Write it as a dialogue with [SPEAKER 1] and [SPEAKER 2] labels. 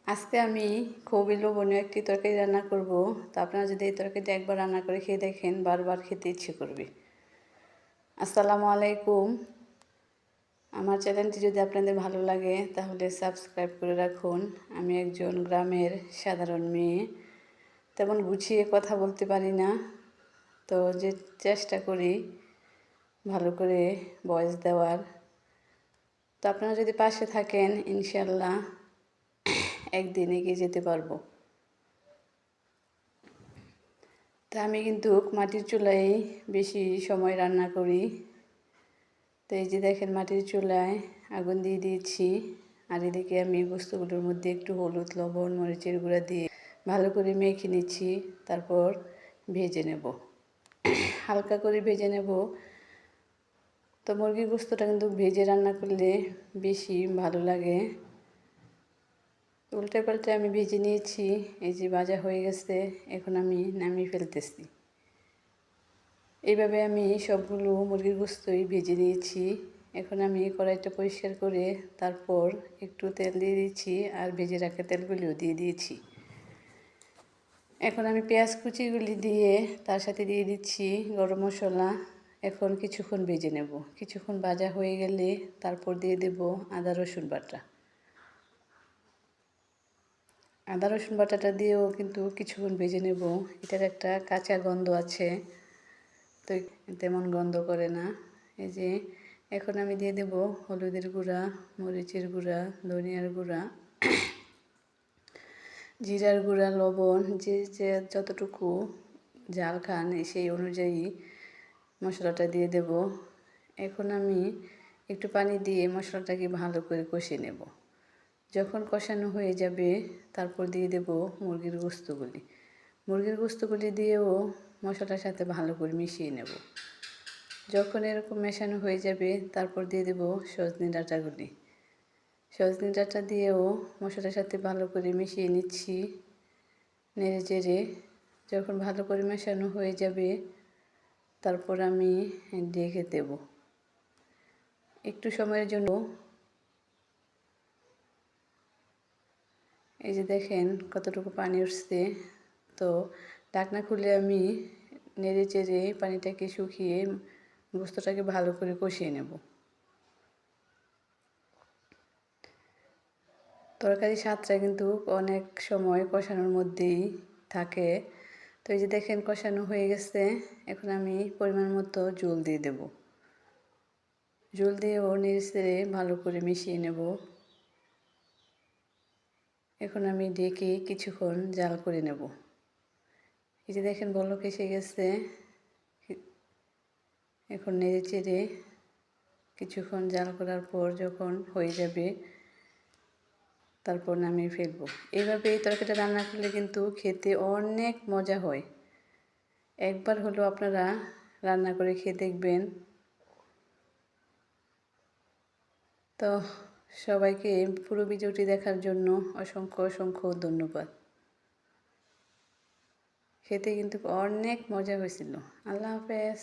[SPEAKER 1] আজকে আমি খুবই লোভনীয় একটি তরকারি রান্না করব। তো আপনারা যদি এই তরকারিটা একবার রান্না করে খেয়ে দেখেন, বারবার খেতে ইচ্ছে করবে। আসসালামু আলাইকুম। আমার চ্যানেলটি যদি আপনাদের ভালো লাগে তাহলে সাবস্ক্রাইব করে রাখুন। আমি একজন গ্রামের সাধারণ মেয়ে, তেমন গুছিয়ে কথা বলতে পারি না, তো যে চেষ্টা করি ভালো করে ভয়েস দেওয়ার। তো আপনারা যদি পাশে থাকেন, ইনশাল্লাহ একদিন এগিয়ে যেতে পারবো। তা আমি কিন্তু মাটির চুলায় বেশি সময় রান্না করি। তো এই যে দেখেন, মাটির চুলায় আগুন দিয়ে দিয়েছি, আর এদিকে আমি বস্তুগুলোর মধ্যে একটু হলুদ, লবণ, মরিচের গুঁড়া দিয়ে ভালো করে মেখে নিচ্ছি। তারপর ভেজে নেব, হালকা করে ভেজে নেব। তো মুরগির গোস্তটা কিন্তু ভেজে রান্না করলে বেশি ভালো লাগে। উল্টে পাল্টে আমি ভেজে নিয়েছি। এই যে ভাজা হয়ে গেছে, এখন আমি নামিয়ে ফেলতেছি। এইভাবে আমি সবগুলো মুরগির গোস্তই ভেজে নিয়েছি। এখন আমি কড়াইটা পরিষ্কার করে তারপর একটু তেল দিয়ে দিচ্ছি, আর ভেজে রাখা তেলগুলিও দিয়ে দিয়েছি। এখন আমি পেঁয়াজ কুচিগুলি দিয়ে তার সাথে দিয়ে দিচ্ছি গরম মশলা। এখন কিছুক্ষণ ভেজে নেব। কিছুক্ষণ ভাজা হয়ে গেলে তারপর দিয়ে দেব আদা রসুন বাটা। আদা রসুন বাটাটা দিয়েও কিন্তু কিছুক্ষণ ভেজে নেব। এটার একটা কাঁচা গন্ধ আছে, তো তেমন গন্ধ করে না। এই যে এখন আমি দিয়ে দেব হলুদের গুঁড়া, মরিচের গুঁড়া, ধনিয়ার গুঁড়া, জিরার গুঁড়া, লবণ, যে যতটুকু ঝাল খান সেই অনুযায়ী মশলাটা দিয়ে দেব। এখন আমি একটু পানি দিয়ে মশলাটাকে ভালো করে কষিয়ে নেব। যখন কষানো হয়ে যাবে তারপর দিয়ে দেব মুরগির গোস্তগুলি। মুরগির গোস্তগুলি দিয়েও মশলার সাথে ভালো করে মিশিয়ে নেব। যখন এরকম মেশানো হয়ে যাবে তারপর দিয়ে দেব সজনে ডাঁটাগুলি। সজনে ডাঁটা দিয়েও মশলার সাথে ভালো করে মিশিয়ে নিচ্ছি, নেড়ে চেড়ে। যখন ভালো করে মেশানো হয়ে যাবে তারপর আমি ঢেকে দেব একটু সময়ের জন্য। এই যে দেখেন কতটুকু পানি উঠছে। তো ঢাকনা খুলে আমি নেড়ে চেড়ে পানিটাকে শুকিয়ে গোস্তটাকে ভালো করে কষিয়ে নেব। তরকারি স্বাদটা কিন্তু অনেক সময় কষানোর মধ্যেই থাকে। তো এই যে দেখেন কষানো হয়ে গেছে। এখন আমি পরিমাণ মতো জল দিয়ে দেব। জল দিয়েও নেড়ে চেড়ে ভালো করে মিশিয়ে নেব। এখন আমি ঢেকে কিছুক্ষণ জাল করে নেব। এই যে দেখেন বলক এসে গেছে। এখন নেড়ে চেড়ে কিছুক্ষণ জাল করার পর যখন হয়ে যাবে তারপর নামিয়ে ফেলবো। এইভাবে এই তরকারিটা রান্না করলে কিন্তু খেতে অনেক মজা হয়। একবার হলো আপনারা রান্না করে খেয়ে দেখবেন। তো সবাইকে পুরো ভিডিওটি দেখার জন্য অসংখ্য অসংখ্য ধন্যবাদ। খেতে কিন্তু অনেক মজা হয়েছিল। আল্লাহ হাফেজ।